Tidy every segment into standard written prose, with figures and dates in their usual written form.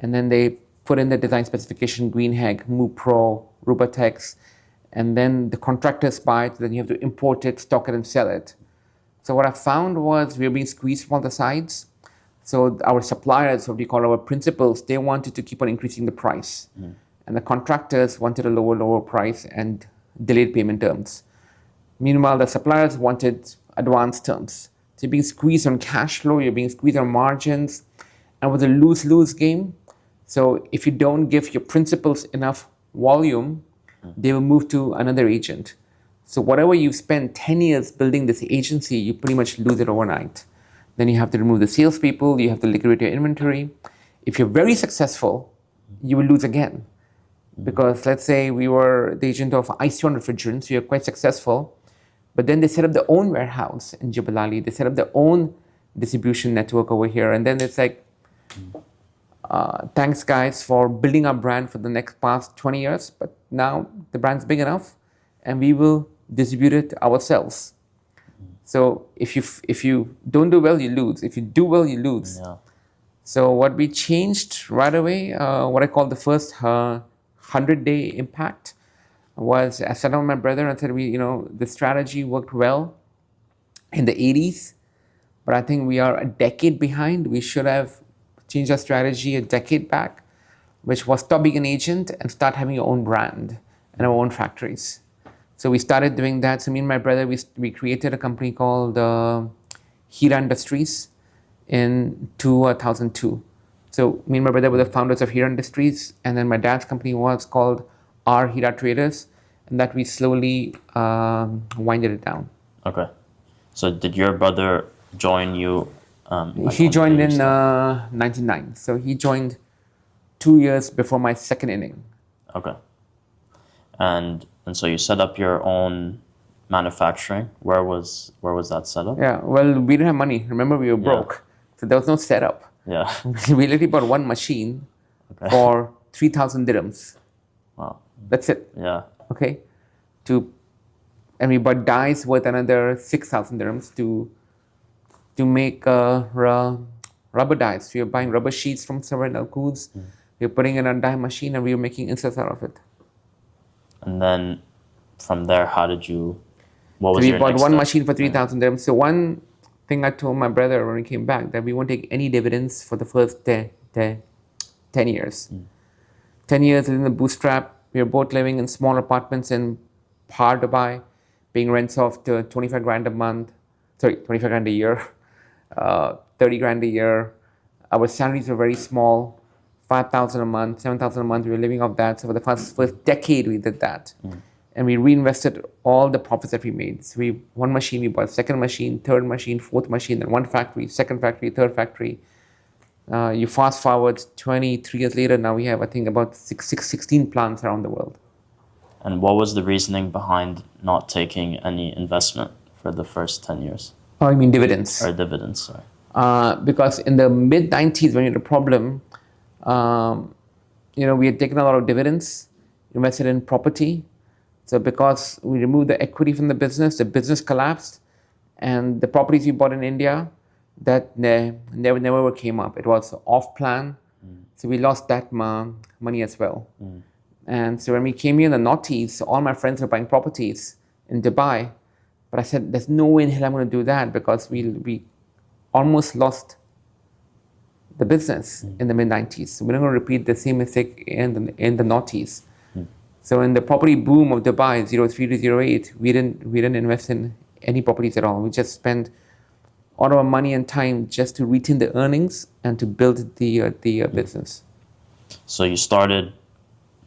and then they put in the design specification, Greenheg, MuPro, Rubatex, and then the contractors buy it, then you have to import it, stock it, and sell it. So what I found was we were being squeezed from all the sides. So our suppliers, what we call our principals, they wanted to keep on increasing the price. And the contractors wanted a lower price and delayed payment terms. Meanwhile, the suppliers wanted advanced terms. So you're being squeezed on cash flow, you're being squeezed on margins, and it was a lose-lose game. So if you don't give your principals enough volume, they will move to another agent. So whatever you've spent 10 years building this agency, you pretty much lose it overnight. Then you have to remove the salespeople, you have to liquidate your inventory. If you're very successful, you will lose again. Because let's say we were the agent of Iceon refrigerants, we are quite successful, but then they set up their own warehouse in Jebel Ali, they set up their own distribution network over here, and then it's like, thanks guys for building our brand for the past 20 years, but now the brand's big enough and we will distribute it ourselves. So if you don't do well, you lose. If you do well, you lose. Yeah. So what we changed right away, what I call the first 100-day impact, was I sat down with my brother and said, the strategy worked well in the 80s, but I think we are a decade behind. We should have changed our strategy a decade back, which was stop being an agent and start having your own brand and our own factories. So we started doing that. So me and my brother, we created a company called Hira Industries in 2002. So me and my brother were the founders of Hira Industries, and then my dad's company was called R Hira Traders, and that we slowly winded it down. Okay. So did your brother join you? He joined in 99. So he joined 2 years before my second inning. Okay. And so you set up your own manufacturing. Where was that set up? Yeah, well, we didn't have money. Remember, we were broke. So there was no setup. Yeah. We literally bought one machine for 3,000 dirhams. Wow. That's it. Yeah. Okay. And we bought dies worth another 6,000 dirhams to make rubber dies. We were buying rubber sheets from somewhere in Al Quds. We were putting in a die machine and we were making inserts out of it. And then from there, what was your next step? We bought one step? Machine for 3,000 dirhams. So one thing I told my brother when we came back, that we won't take any dividends for the first 10 years. 10 years in the bootstrap. We were both living in small apartments in Par Dubai, paying rents of 25 grand a month. Sorry, 25 grand a year, 30 grand a year. Our salaries were very small. 5,000 a month, 7,000 a month, we were living off that. So for the first decade, we did that. And we reinvested all the profits that we made. So one machine, we bought second machine, third machine, fourth machine, then one factory, second factory, third factory. You fast forward 23 years later, now we have, I think, about 16 plants around the world. And what was the reasoning behind not taking any investment for the first 10 years? Oh, you mean dividends? Or dividends, sorry. Because in the mid-90s, when you had a problem, we had taken a lot of dividends, invested in property. So because we removed the equity from the business collapsed, and the properties we bought in India, that never came up. It was off plan. So we lost that money as well. And so when we came here in the noughties, all my friends were buying properties in Dubai. But I said, there's no way in hell I'm going to do that, because we almost lost the business in the mid-90s. So we're not going to repeat the same mistake in the noughties. So in the property boom of Dubai, 03 to 08, we didn't invest in any properties at all. We just spent all our money and time just to retain the earnings and to build the business. So you started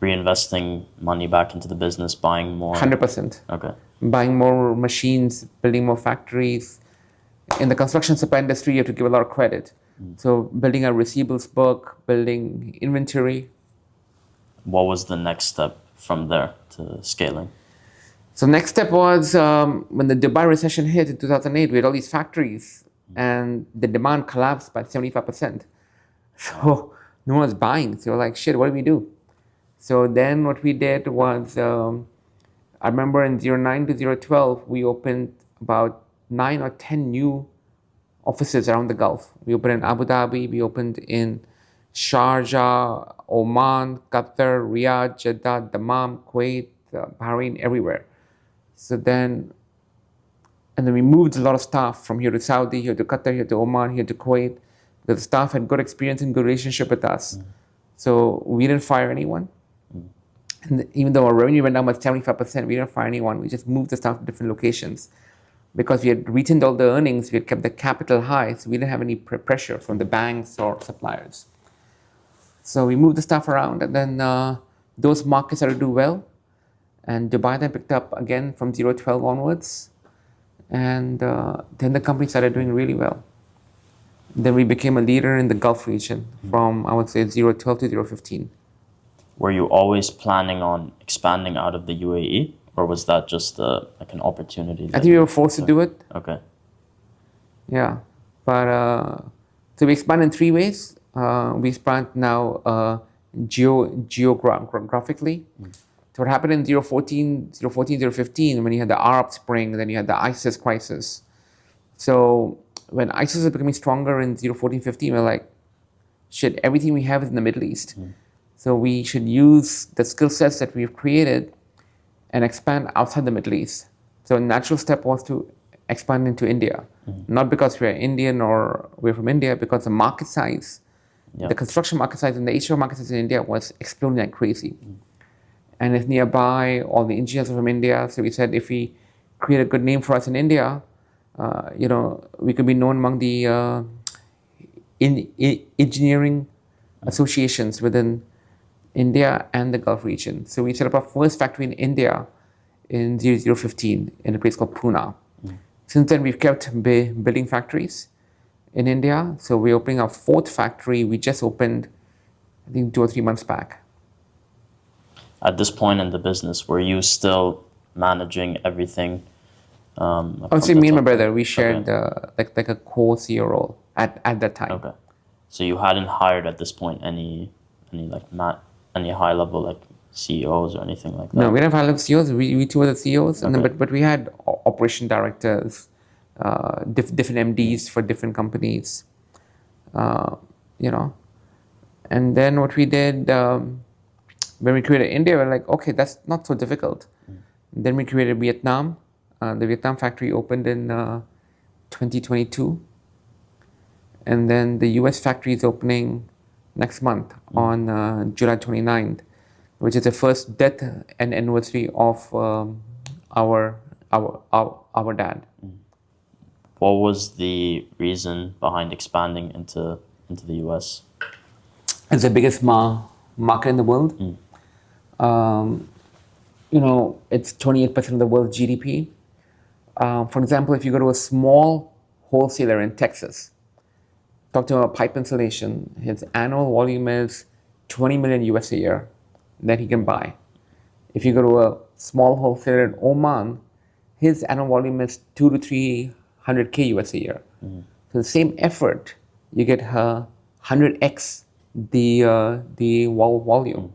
reinvesting money back into the business, buying more? 100%. Okay. Buying more machines, building more factories. In the construction supply industry, you have to give a lot of credit. So building a receivables book, building inventory. What was the next step from there to scaling? So next step was when the Dubai recession hit in 2008, we had all these factories and the demand collapsed by 75%. So no one was buying. So we're like, shit, what do we do? So then what we did was, I remember in 09 to 012, we opened about 9 or 10 new offices around the Gulf. We opened in Abu Dhabi, we opened in Sharjah, Oman, Qatar, Riyadh, Jeddah, Dammam, Kuwait, Bahrain, everywhere. So then, and then we moved a lot of staff from here to Saudi, here to Qatar, here to Oman, here to Kuwait. The staff had good experience and good relationship with us. So we didn't fire anyone. And even though our revenue went down by 75%, we didn't fire anyone. We just moved the staff to different locations. Because we had retained all the earnings, we had kept the capital high, so we didn't have any pressure from the banks or suppliers. So we moved the staff around, and then those markets started to do well. And Dubai then picked up again from 012 onwards. And then the company started doing really well. Then we became a leader in the Gulf region from, I would say, 012 to 015. Were you always planning on expanding out of the UAE, or was that just like an opportunity? I think we were forced to do it. Okay. Yeah. But so we expand in three ways. We expand now geographically. So what happened in 014, 015, when you had the Arab Spring, then you had the ISIS crisis. So when ISIS was becoming stronger in 014, 15, we're like, shit, everything we have is in the Middle East. So we should use the skill sets that we've created and expand outside the Middle East. So a natural step was to expand into India. Not because we're Indian or we're from India, because the market size, the construction market size and the HO market size in India was exploding like crazy. And it's nearby, all the engineers are from India. So we said if we create a good name for us in India, we could be known among the engineering associations within India and the Gulf region. So we set up our first factory in India in 0015 in a place called Pune. Since then, we've kept building factories in India. So we're opening our fourth factory. We just opened, I think, 2 or 3 months back. At this point in the business, were you still managing everything? I would say me and my brother, we shared like a co-CEO role at that time. Okay. So you hadn't hired at this point any high level like CEOs or anything like that? No, we didn't have high level CEOs. We two were the CEOs, and then, but we had operation directors, different MDs for different companies, And then what we did when we created India, we're like, okay, that's not so difficult. Then we created Vietnam. The Vietnam factory opened in 2022. And then the US factory is opening next month on July 29th, which is the first death and anniversary of our dad. What was the reason behind expanding into the US? It's the biggest market in the world. It's 28% of the world's GDP. For example, if you go to a small wholesaler in Texas, talk to him about pipe installation, his annual volume is 20 million US a year that he can buy. If you go to a small wholesaler in Oman, his annual volume is 2 to 300K US a year. So the same effort, you get 100x the volume.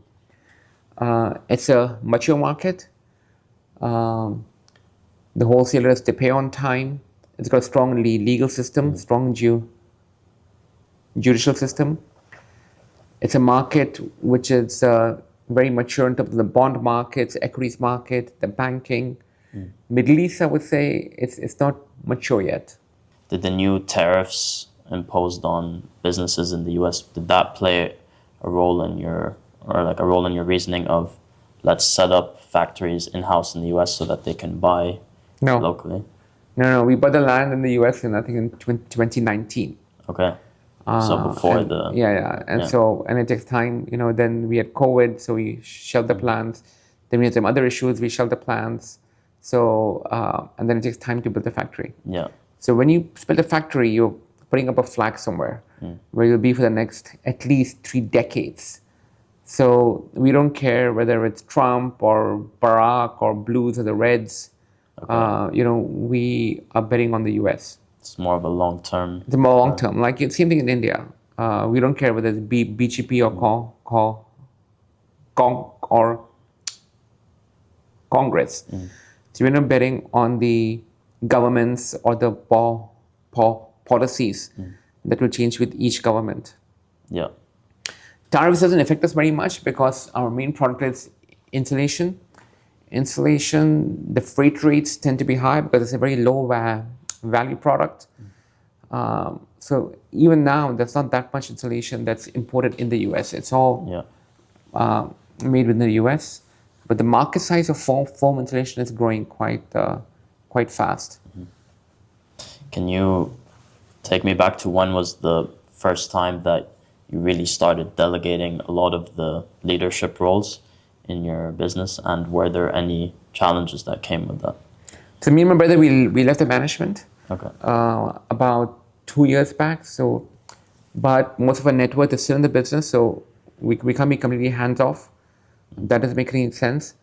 It's a mature market. The wholesalers, they pay on time. It's got a strong legal system, strong judicial system. It's a market which is very mature in terms of the bond markets, equities market, the banking. Middle East, I would say, it's not mature yet. Did the new tariffs imposed on businesses in the US, did that play a role in your reasoning of let's set up factories in-house in the US so that they can buy locally? No. We bought the land in the US in 2019. Okay. So before and it takes time, then we had COVID, so we shelved the plans. Then we had some other issues, we shelved the plans. So, and then it takes time to build the factory. Yeah. So when you build a factory, you're putting up a flag somewhere where you'll be for the next at least 3 decades. So we don't care whether it's Trump or Barack or Blues or the Reds. Okay. We are betting on the US. It's more of a long-term. It's more long-term. Like same thing in India. We don't care whether it's BJP or Congress. So we're not betting on the governments or the policies that will change with each government. Yeah. Tariffs doesn't affect us very much because our main product is insulation. Insulation, the freight rates tend to be high because it's a very low value product. So even now, there's not that much insulation that's imported in the US. It's all Yeah. made within the US. But the market size of foam insulation is growing quite fast. Can you take me back to when was the first time that you really started delegating a lot of the leadership roles in your business, and were there any challenges that came with that? So me and my brother, we left the management Okay. about 2 years back. So, but most of our net worth is still in the business, so we can't be completely hands off. That doesn't make any sense.